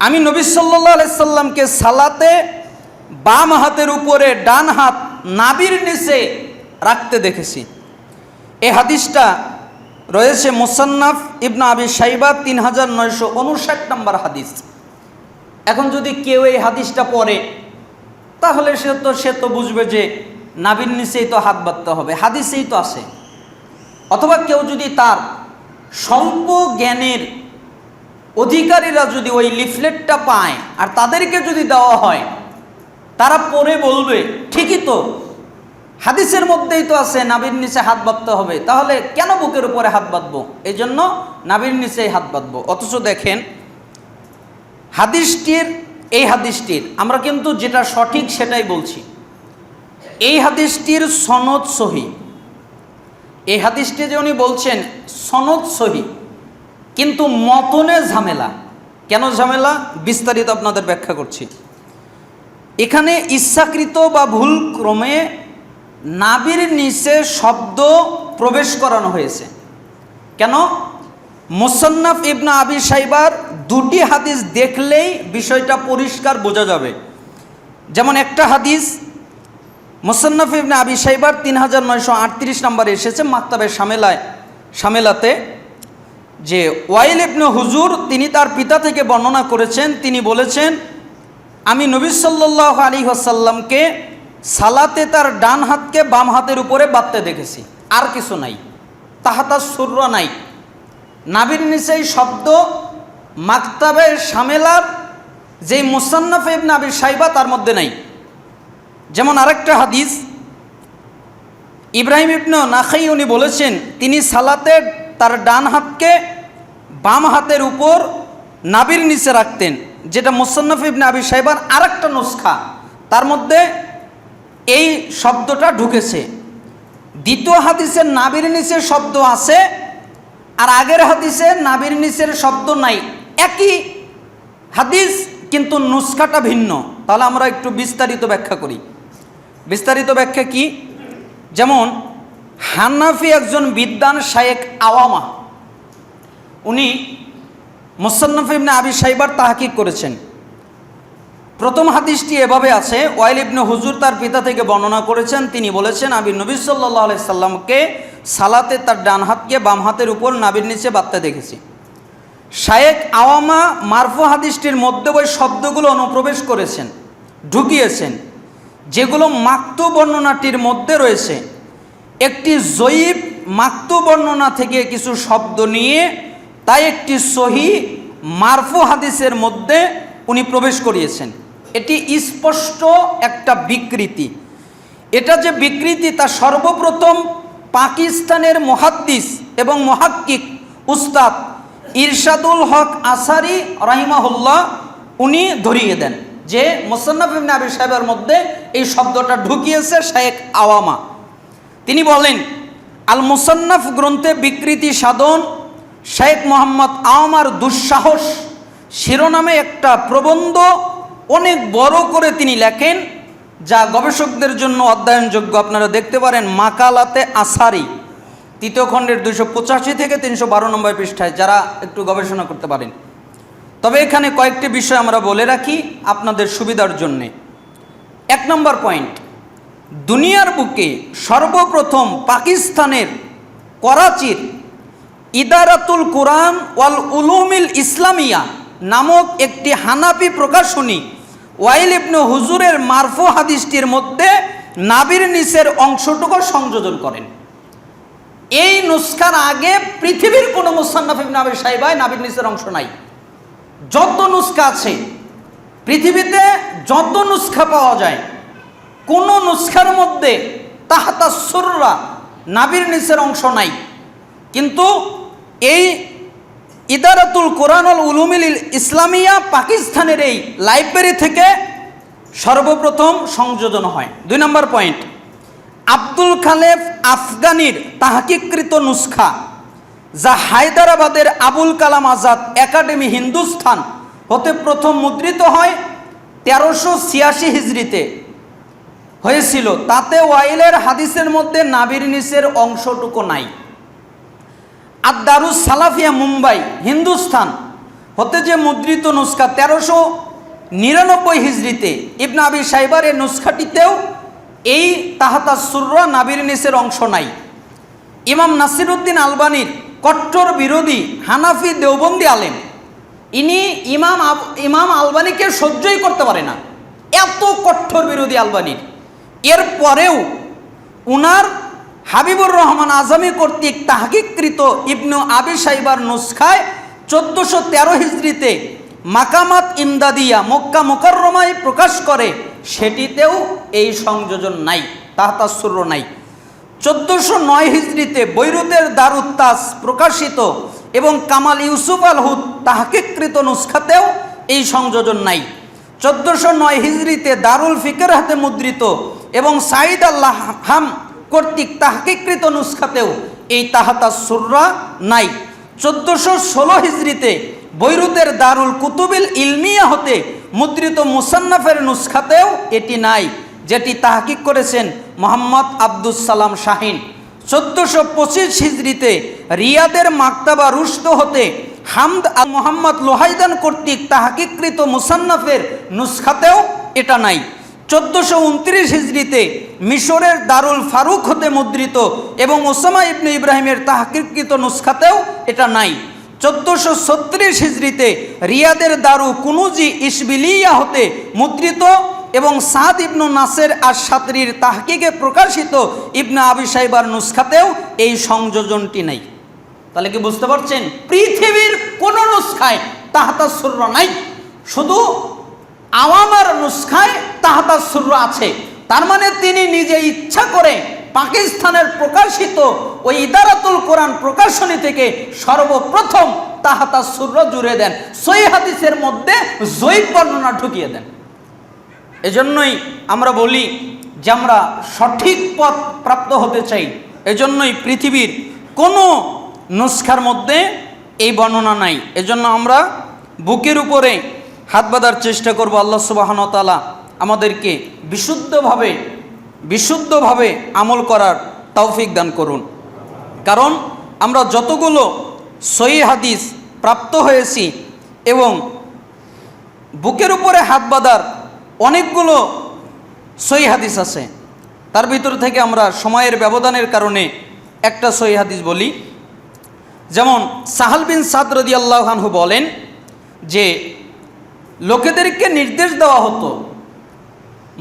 আমি নবী সাল্লাল্লাহু আলাইহি সাল্লামকে সালাতে বাম হাতের উপরে ডান হাত নাভির নিচে রাখতে দেখেছি। এই হাদিসটা রয়েছে মুসান্নাফ ইবনে আবি শাইবা 3959 নম্বর হাদিস। এখন যদি কেউ এই হাদিসটা পড়ে তাহলে সে তো বুঝবে যে নাভির নিচেই তো হাত বাঁধতে হবে, হাদিসেই তো আছে। অথবা কেউ যদি তার স্বল্প জ্ঞানের অধিকারীরা যদি ওই লিফলেটটা পায় আর তাদেরকে যদি দেওয়া হয়, তারা পড়ে বলবে ঠিকই তো, হাদিসের মধ্যেই তো আছে নাভির নিচে হাত বাঁধতে হবে, তাহলে কেন বুকের উপরে হাত বাঁধবো? এই জন্য নাভির নিচেই হাত বাঁধবো। অথচ দেখেন এই হাদিসটির আমরা কিন্তু যেটা সঠিক সেটাই বলছি। এই হাদিসটির সনদ সহি, এই হাদিসটি যে উনি বলছেন সনদ সহি, কিন্তু মতনে ঝামেলা। কেন ঝামেলা? বিস্তারিত আপনাদের ব্যাখ্যা করছি। এখানে ইচ্ছাকৃত বা ভুল ক্রমে নাভির নিচে শব্দ প্রবেশ করানো হয়েছে। কেন? মুসান্নাফ ইবনে আবি শাইবার দুটি হাদিস দেখলেই বিষয়টা পরিষ্কার বোঝা যাবে। যেমন একটা হাদিস মুসান্নাফ ইবনে আবি শাইবার 3938 নম্বরে এসেছে মাকতাবে শামেলাতে, যে ওয়াইল ইবনে হুজুর তিনি তার পিতা থেকে বর্ণনা করেছেন, তিনি বলেছেন আমি নবী সাল্লাল্লাহু আলাইহি ওয়াসাল্লামকে সালাতে তার ডান হাতকে বাম হাতের উপরে বাঁধতে দেখেছি, আর কিছু নাই, তাহাতা সুররা নাই। নাভির নিচেই শব্দ মাকতাবে শামেলার যেই মুসান্নাফ ইবনে আবি শাইবা তার মধ্যে নাই। যেমন আরেকটা হাদিস ইব্রাহিম ইবনে নাখাই উনি বলেছেন তিনি সালাতে তার ডান হাতকে বাম হাতের উপর নাভির নিচে রাখতেন, যেটা মুসান্নাফ ইবনে আবি শাইবার আরেকটা নুসখা, তার মধ্যে এই শব্দটা ঢুকেছে। দ্বিতীয় হাদিসে নাভির নিচে শব্দ আছে আর আগের হাদিসে নাভির নিচের শব্দ নাই, একই হাদিস কিন্তু নুসখাটা ভিন্ন। তাহলে আমরা একটু বিস্তারিত ব্যাখ্যা করি। বিস্তারিত ব্যাখ্যা কি? যেমন হানাফি একজন বিদ্বান শায়েখ আওয়ামা, উনি মুসান্নাফ ইবনে আবি শাইবার তাহকিক করেছেন। প্রথম হাদিসটি এভাবে আছে, ওয়াইল ইবনে হুজুর তার পিতা থেকে বর্ণনা করেছেন, তিনি বলেছেন আমি নবী সাল্লাল্লাহু আলাইহি সাল্লামকে সালাতে তার ডান হাতকে বাম হাতের উপর নাভির নিচে বাঁধতে দেখেছি। শায়েখ আওয়ামা মারফু হাদিসটির মধ্যে ওই শব্দগুলো অনুপ্রবেশ করেছেন, ঢুকিয়েছেন, যেগুলো মাকতু বর্ণনাটির মধ্যে রয়েছে। একটি জয়ীফ মাকতু বর্ণনা থেকে কিছু শব্দ নিয়ে তাই একটি সহি মারফু হাদিসের মধ্যে উনি প্রবেশ করিয়েছেন। এটি স্পষ্ট একটা বিকৃতি। এটা যে বিকৃতি তা সর্বপ্রথম পাকিস্তানের মুহাদ্দিস এবং মুহাক্কিক উস্তাদ ইরশাদুল হক আসারি রাহিমাহুল্লাহ উনি ধরিয়ে দেন যে মুসান্নাফ ইবনে আবি শাইবার মধ্যে এই শব্দটা ঢুকিয়েছে শায়েখ আওয়ামা। তিনি বলেন আল মুসান্নাফ গ্রন্থে বিকৃতি সাধন শায়েখ মোহাম্মদ আওয়ামার দুঃসাহস শিরোনামে একটা প্রবন্ধ অনেক বড় করে তিনি লেখেন, যা গবেষকদের জন্য অধ্যয়নযোগ্য। আপনারা দেখতে পারেন মাকালাতে আসারি 3য় খণ্ডের 285 থেকে 312 নম্বর পৃষ্ঠায়, যারা একটু গবেষণা করতে পারেন। তবে এখানে কয়েকটি বিষয় আমরা বলে রাখি আপনাদের সুবিধার জন্যে। 1 নম্বর পয়েন্ট, দুনিয়ার বুকে সর্বপ্রথম পাকিস্তানের করাচির ইদারাতুল কুরআন ওয়াল উলুমিল ইসলামিয়া নামক একটি হানাফি প্রকাশনী ওয়াইল ইবনে হুজুরের মারফু হাদিসটির মধ্যে নাভির নিচের অংশটুকু সংযোজন করেন। এই নুসখার আগে পৃথিবীর কোনো মুসান্নাফ ইবনে আবি শাইবায় নাভির নিচের অংশ নাই। যত নুসখা আছে পৃথিবীতে, যত নুসখা পাওয়া যায়, কোন নুসখার মধ্যে তাহাতা সুররা নাভির নিচের অংশ নাই। কিন্তু এই ইদারাতুল কোরআন ওয়াল উলুমিল ইসলামিয়া পাকিস্তানের এই লাইব্রেরি থেকে সর্বপ্রথম সংযোজন হয়। 2 নম্বর পয়েন্ট, আব্দুল খালেক আফগানির তাহকিককৃত নুসখা, যা হায়দ্রাবাদের আবুল কালাম আজাদ একাডেমি হিন্দুস্তান হতে প্রথম মুদ্রিত হয় 1386 হিজরিতে হয়েছিল, তাতে ওয়াইলের হাদিসের মধ্যে নাভির নিচের অংশটুকু নাই। আর দারুস সালাফিয়া মুম্বাই হিন্দুস্তান হতে যে মুদ্রিত নুসখা 1399 হিজরিতে ইবনে আবি শাইবার এই নুসখাটিতেও এই তাহাতা সুররা নাবির নিচের অংশ নাই। ইমাম নাসিরউদ্দিন আলবানীর কট্টর বিরোধী হানাফি দেওবন্দি আলেম, ইনি ইমাম আলবানীকে সহ্যই করতে পারে না, এত কট্টর বিরোধী আলবানীর। এরপরেও উনার হাবিবুর রহমান আজমি কর্তৃক তাহকিককৃত ইবনে আবি শাইবার নুসখায় 1413 হিজরিতে মাকামাত ইমদাদিয়া মক্কা মুকাররমায় প্রকাশ করে, সেটিতেও এই সংযোজন নাই, তাহাতা সুর নাই। 1409 হিজরিতে বৈরুতের দারুত তাজ প্রকাশিত এবং কামাল ইউসুফ আল হুদ তাহকিককৃত নুসখাতেও এই সংযোজন নাই। 1409 হিজরিতে দারুল ফিকর হাতে মুদ্রিত এবং সাইদ আল্লাহ হাম কর্তৃক তাহকিককৃত নুসখাতেও এই তাহাতা সুররা নাই। 1416 হিজরিতে বৈরুতের দারুল কুতুবিল ইলমিয়া হতে মুদ্রিত মুসান্নাফের নুসখাতেও এটি নাই, যেটি তাহকিক করেছেন মোহাম্মদ আব্দুস সালাম শাহিন। 1425 হিজরিতে রিয়াদের মাকতাবা রুশদ হতে হামদ আল মোহাম্মদ লোহাইদান কর্তৃক তাহকিককৃত মুসান্নাফের নুসখাতেও এটা নাই। 1429 হিজরিতে মিশরের দারুল ফারুক হতে মুদ্রিত এবং ওসামা ইবনে ইব্রাহিমের তাহকিককৃত নুসখাতেও এটা নাই। 1436 হিজরিতে রিয়াদের দারু কুনুজি ইসবিলিয়া হতে মুদ্রিত এবং সাদ ইবনু নাসের আশ-শাতরির তাহকিকে প্রকাশিত ইবনে আবি শাইবার নুসখাতেও এই সংযোজনটি নাই। তাহলে কি বুঝতে পারছেন, পৃথিবীর কোন নুসখায় তাহাতা সুররা নাই, শুধু আওয়ামার নুসখায় তাহাতা সুররা আছে। তার মানে তিনি নিজে ইচ্ছা করে পাকিস্তানের প্রকাশিত ওই ইদারাতুল কোরআন প্রকাশনী থেকে সর্বপ্রথম তাহাতা সুররা জুড়ে দেন, সহিহ হাদিসের মধ্যে জয়ীফ বর্ণনা ঢুকিয়ে দেন। এজন্যই আমরা বলি যে আমরা সঠিক পথ প্রাপ্ত হতে চাই, এজন্যই পৃথিবীর কোনো নুসখার মধ্যে এই বর্ণনা নাই। এজন্য আমরা বুকের উপরে হাত বাঁধার চেষ্টা করব। আল্লাহ সুবহানাহু ওয়া তাআলা আমাদেরকে বিশুদ্ধভাবে আমল করার তৌফিক দান করুন। কারণ আমরা যতগুলো সহিহ হাদিস প্রাপ্ত হয়েছি এবং বুকের উপরে হাত বাঁধার অনেকগুলো সহিহ হাদিস আছে, তার ভিতর থেকে আমরা সময়ের ব্যবধানের কারণে একটা সহিহ হাদিস বলি। যেমন সাহাল বিন সাদ রাদিয়াল্লাহু আনহু বলেন যে লোকেদেরকে নির্দেশ দেওয়া হতো,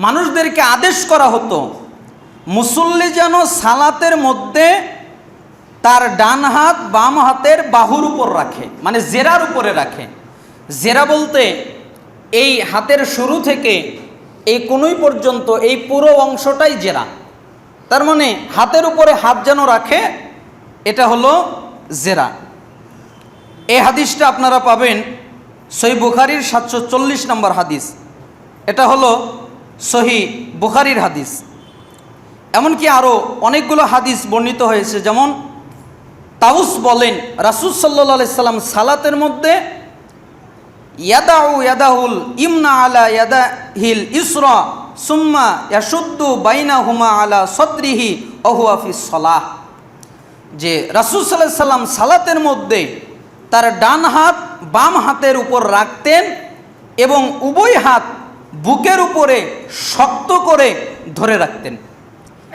মানুষদেরকে আদেশ করা হতো, মুসল্লি যেন সালাতের মধ্যে তার ডান হাত বাম হাতের বাহুর উপর রাখে, মানে জেরার উপরে রাখে। জেরা বলতে এই হাতের শুরু থেকে এই কোনই পর্যন্ত এই পুরো অংশটাই জেরা, তার মানে হাতের উপরে হাত যেন রাখে, এটা হলো জেরা। এই হাদিসটা আপনারা পাবেন সহিহ বুখারীর 740 নম্বর হাদিস, এটা হলো সহিহ বুখারীর হাদিস। এমনকি আরও অনেকগুলো হাদিস বর্ণিত হয়েছে। যেমন তাউস বলেন রাসূল সাল্লাল্লাহু আলাইহি সাল্লাম সালাতের মধ্যে ইয়াদাহুল ইমনা আলা ইয়াদাহিল ইসরা সুম্মা ইয়াশুদ্দু বাইনাহুমা আলা সদরিহি ওয়া হুয়া ফিস সালাহ, যে রাসূল সাল্লাল্লাহু আলাইহি সাল্লাম সালাতের মধ্যে তার ডান হাত বাম হাতের উপর রাখতেন এবং উভয় হাত বুকের উপরে শক্ত করে ধরে রাখতেন।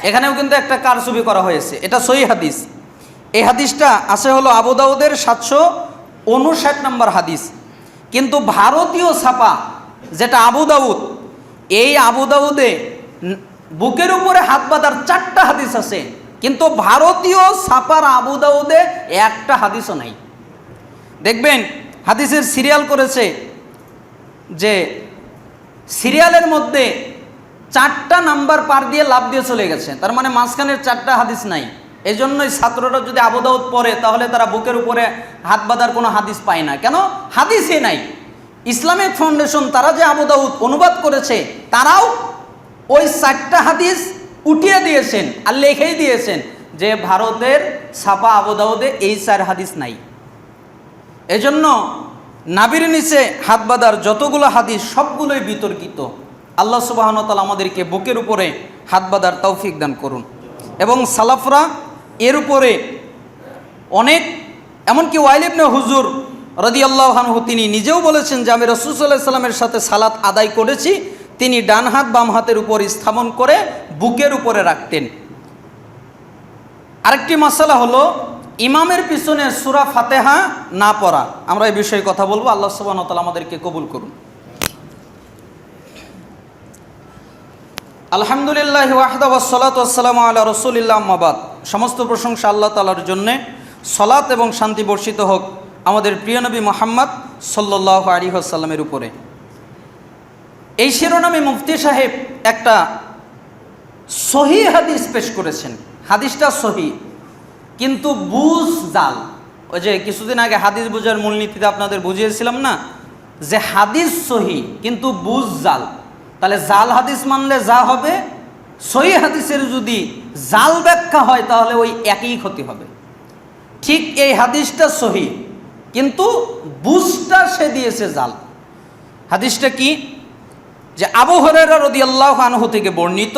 এখানেও কিন্তু একটা কারসুবি করা হয়েছে, এটা সহিহ হাদিস। এই হাদিসটা আছে হলো আবু দাউদের 759 নম্বর হাদিস। কিন্তু ভারতীয় ছাপা যেটা আবু দাউদ, এই আবু দাউদে বুকের উপরে হাত বাঁধার 4টা হাদিস আছে, কিন্তু ভারতীয় ছাপার আবু দাউদে একটা হাদিসও নাই। দেখবেন হাদিসের সিরিয়াল করেছে, যে সিরিয়ালের মধ্যে 4টা নাম্বার পার দিয়ে লাভ দিয়ে চলে গেছে, তার মানে মাঝখানের 4টা হাদিস নাই। এই জন্যই ছাত্ররা যদি আবু দাউদ পড়ে তাহলে তারা বুকের উপরে হাত বাঁধার কোনো হাদিস পায় না। কেন? হাদিসই নাই। ইসলামিক ফাউন্ডেশন তারা যে আবু দাউদ অনুবাদ করেছে, তারাও ওই 4টা হাদিস উঠিয়ে দিয়েছেন আর লিখেই দিয়েছেন যে ভারতের ছাপা আবু দাউদে এই 4 হাদিস নাই। এজন্য নাভির নিচে হাত বাঁধার যতগুলো হাদিস সবগুলোই বিতর্কিত। আল্লাহ সুবহানাহু ওয়া তাআলা আমাদেরকে বুকের উপরে হাত বাঁধার তৌফিক দান করুন। এবং সালাফরা এর উপরে অনেক, এমনকি ওয়াইল ইবনে হুজুর রাদিয়াল্লাহু আনহু তিনি নিজেও বলেছেন যে আমি রাসূল সাল্লাল্লাহু আলাইহি ওয়াসাল্লামের সাথে সালাত আদায় করেছি, তিনি ডান হাত বাম হাতের উপর স্থাপন করে বুকের উপরে রাখতেন। আরেকটি মাসালা হলো ইমামের পিছনে সূরা ফাতিহা না পড়া। আমরা এই বিষয়ে কথা বলবো। আল্লাহ সুবহানাহু ওয়া তাআলা আমাদেরকে কবুল করুন। আলহামদুলিল্লাহি ওয়াহদা ওয়াসসালাতু ওয়াসসালামু আলা রাসূলিল্লাহ আম্মা বাদ। সমস্ত প্রশংসা আল্লাহ তাআলার জন্যে, সালাত এবং শান্তি বর্ষিত হোক আমাদের প্রিয় নবী মুহাম্মদ সাল্লাল্লাহু আলাইহি ওয়াসাল্লামের উপরে। এই শিরোনামে মুফতি সাহেব একটা সহিহ হাদিস পেশ করেছেন। হাদিসটা সহিহ, কিন্তু বুঝ জাল। ওই যে কিছুদিন আগে হাদিস বোঝার মূলনীতিতে আপনাদের বুঝিয়েছিলাম না, যে হাদিস সহিহ কিন্তু বুঝ জাল। তাহলে জাল হাদিস মানলে যা হবে, সহিহ হাদিসের যদি জাল ব্যাখ্যা হয় তাহলে ওই একই ক্ষতি হবে। ঠিক এই হাদিসটা সহিহ, কিন্তু বুঝটা সে দিয়েছে জাল। হাদিসটা কি? যে আবু হুরায়রা রাদিয়াল্লাহু আনহু থেকে বর্ণিত,